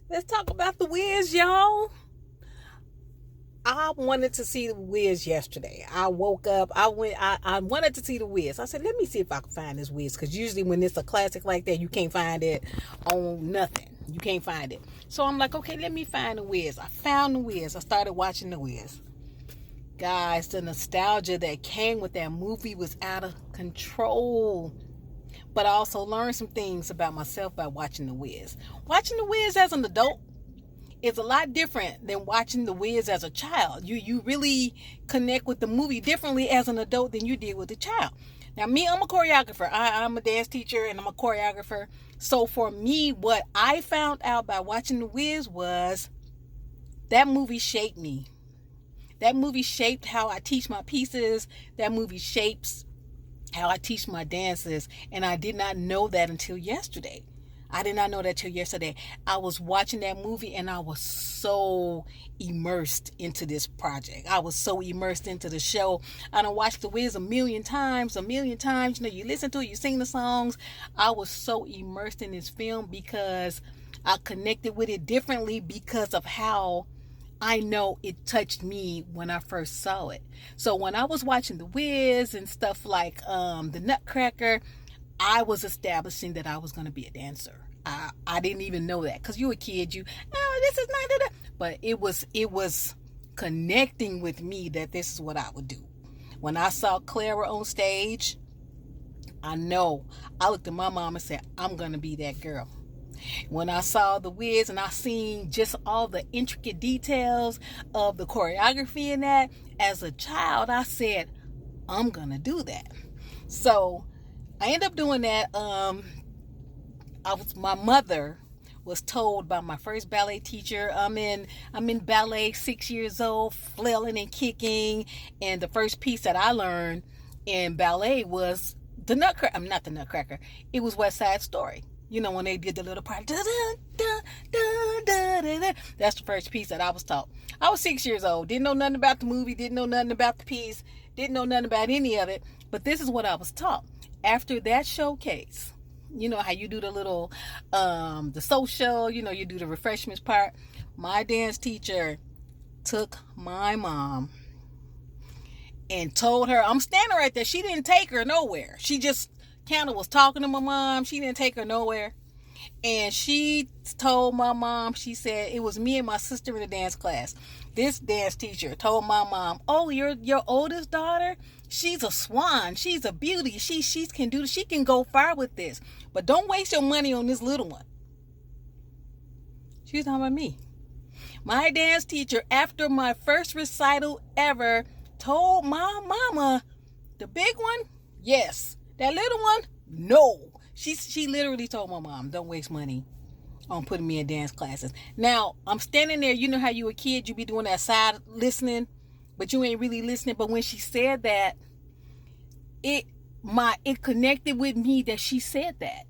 Let's talk about the Wiz, y'all. I wanted to see the Wiz yesterday. I woke up. I wanted to see the Wiz. I said, let me see if I can find this Wiz, because usually when it's a classic like that, you can't find it on nothing. You can't find it. So I'm like, okay, let me find the Wiz. I found the Wiz. I started watching the Wiz. Guys, the nostalgia that came with that movie was out of control. But I also learned some things about myself by watching the Wiz. Watching the Wiz as an adult is a lot different than watching the Wiz as a child. You really connect with the movie differently as an adult than you did with a child. Now, me, I'm a choreographer. I'm a dance teacher and I'm a choreographer. So for me, what I found out by watching the Wiz was that movie shaped me. That movie shaped how I teach my pieces. That movie shapes how I teach my dances. And I did not know that until yesterday. I did not know that till yesterday. I was watching that movie and I was so immersed into this project. I was so immersed into the show. I done watched The Wiz a million times. You know, you listen to it, you sing the songs. I was so immersed in this film because I connected with it differently because of how I know it touched me when I first saw it. So when I was watching The Wiz and stuff like the Nutcracker, I was establishing that I was going to be a dancer. I didn't even know that, because you a kid, this is not that. But it was connecting with me that this is what I would do. When I saw Clara on stage, I looked at my mom and said, I'm going to be that girl. When I saw the Wiz and I seen just all the intricate details of the choreography in that, as a child, I said, I'm going to do that. So I ended up doing that. My mother was told by my first ballet teacher, I'm in ballet, 6 years old, flailing and kicking, and the first piece that I learned in ballet was the Nutcracker. I'm not the Nutcracker. It was West Side Story. You know, when they did the little part. That's the first piece that I was taught. I was 6 years old. Didn't know nothing about the movie. Didn't know nothing about the piece. Didn't know nothing about any of it. But this is what I was taught. After that showcase, you know how you do the little, the social, you do the refreshments part. My dance teacher took my mom and told her, I'm standing right there. She didn't take her nowhere. She just kind of was talking to my mom. She didn't take her nowhere. And she told my mom, she said, it was me and my sister in the dance class. This dance teacher told my mom, oh, your oldest daughter, she's a swan. She's a beauty. She can go far with this. But don't waste your money on this little one. She was talking about me. My dance teacher, after my first recital ever, told my mama, the big one, yes. That little one, no. She literally told my mom, don't waste money on putting me in dance classes. Now, I'm standing there. You know how you a kid, you be doing that side listening, but you ain't really listening. But when she said that, it connected with me that she said that.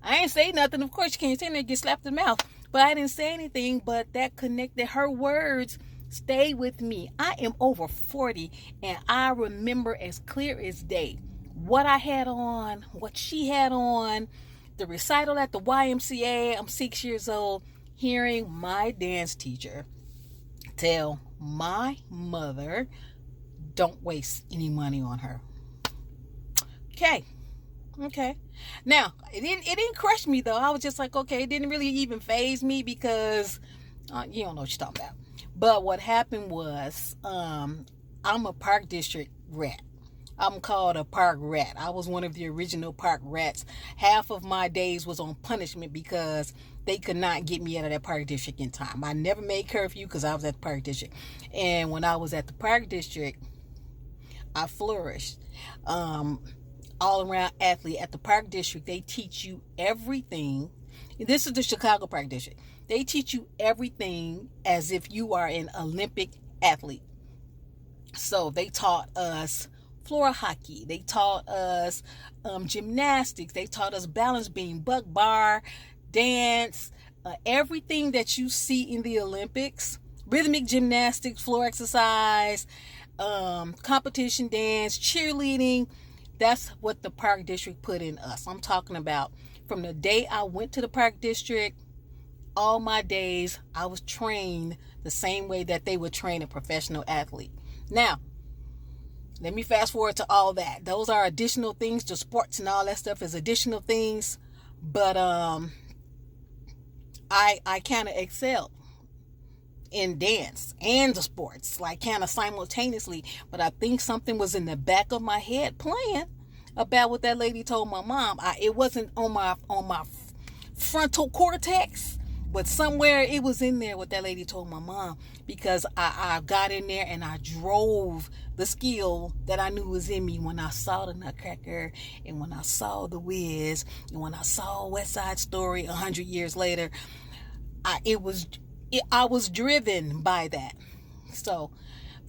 I ain't say nothing. Of course, you can't say nothing, get slapped in the mouth. But I didn't say anything, but that connected. Her words stayed with me. I am over 40, and I remember as clear as day what I had on, what she had on, the recital at the YMCA. I'm 6 years old, hearing my dance teacher tell my mother, don't waste any money on her. Okay. Now, it didn't crush me, though. I was just like, okay, it didn't really even faze me because you don't know what you're talking about. But what happened was, I'm a park district rat. I'm called a park rat. I was one of the original park rats. Half of my days was on punishment because they could not get me out of that park district in time. I never made curfew because I was at the park district. And when I was at the park district, I flourished. All around athlete. At the park district, they teach you everything. This is the Chicago Park District. They teach you everything as if you are an Olympic athlete. So they taught us floor hockey. They taught us gymnastics. They taught us balance beam, buck bar, dance, everything that you see in the Olympics. Rhythmic gymnastics, floor exercise, competition dance, cheerleading. That's what the park district put in us. I'm talking about from the day I went to the park district all my days, I was trained the same way that they would train a professional athlete. Now, let me fast forward to all that. Those are additional things. The sports and all that stuff is additional things. But I kind of excelled in dance and the sports, like kind of simultaneously. But I think something was in the back of my head playing about what that lady told my mom. It wasn't on my frontal cortex, but somewhere it was in there what that lady told my mom, because I got in there and I drove the skill that I knew was in me when I saw the Nutcracker, and when I saw the Wiz, and when I saw West Side Story 100 years later. I was driven by that. So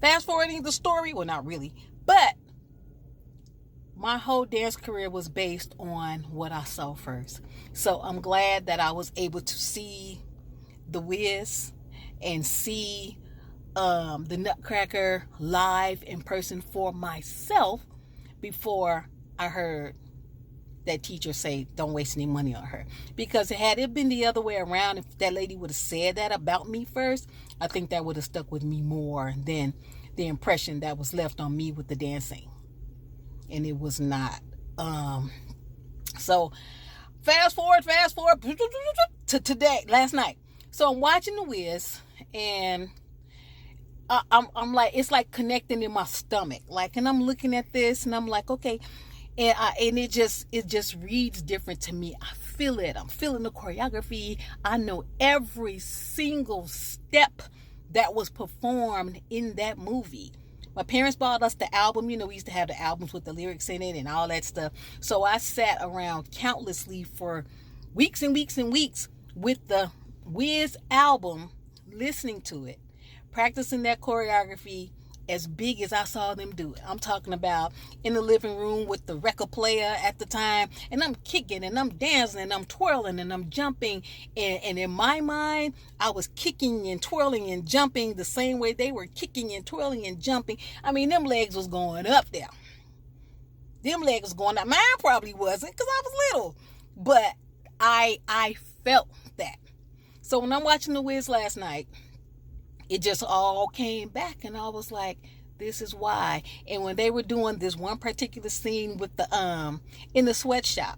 fast forwarding the story, well, not really, but my whole dance career was based on what I saw first. So I'm glad that I was able to see the Wiz and see the Nutcracker live in person for myself before I heard that teacher say don't waste any money on her. Because had it been the other way around, if that lady would have said that about me first, I think that would have stuck with me more than the impression that was left on me with the dancing. And it was not. So fast forward to today, last night. So I'm watching the Wiz, and I'm like, it's like connecting in my stomach, like, and I'm looking at this and I'm like, okay, and it just reads different to me. I feel it. I'm feeling the choreography. I know every single step that was performed in that movie. My parents bought us the album. We used to have the albums with the lyrics in it and all that stuff. So I sat around countlessly for weeks and weeks and weeks with the Wiz album, listening to it, practicing that choreography as big as I saw them do it. I'm talking about in the living room with the record player at the time, and I'm kicking and I'm dancing and I'm twirling and I'm jumping, and in my mind I was kicking and twirling and jumping the same way they were kicking and twirling and jumping. I mean, them legs was going up there. Them legs was going up. Mine probably wasn't, because I was little, but I felt that. So when I'm watching the Wiz last night, it just all came back, and I was like, this is why. And when they were doing this one particular scene with the in the sweatshop,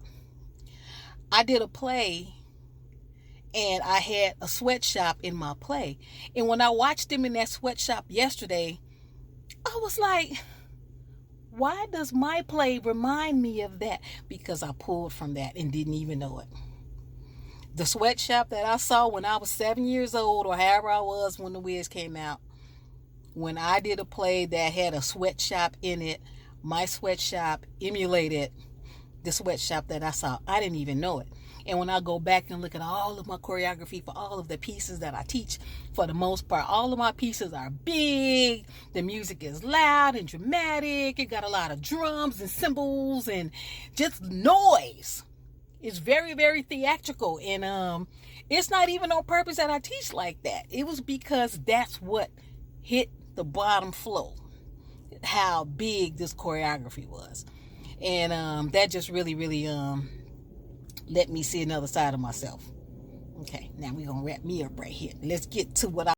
I did a play and I had a sweatshop in my play. And when I watched them in that sweatshop yesterday, I was like, why does my play remind me of that? Because I pulled from that and didn't even know it. The sweatshop that I saw when I was 7 years old, or however I was when the Wiz came out, when I did a play that had a sweatshop in it, my sweatshop emulated the sweatshop that I saw. I didn't even know it. And when I go back and look at all of my choreography for all of the pieces that I teach, for the most part, all of my pieces are big. The music is loud and dramatic. It got a lot of drums and cymbals and just noise. It's very, very theatrical, and it's not even on purpose that I teach like that. It was because that's what hit the bottom flow, how big this choreography was. And that just really, really let me see another side of myself. Okay, now we're going to wrap me up right here. Let's get to what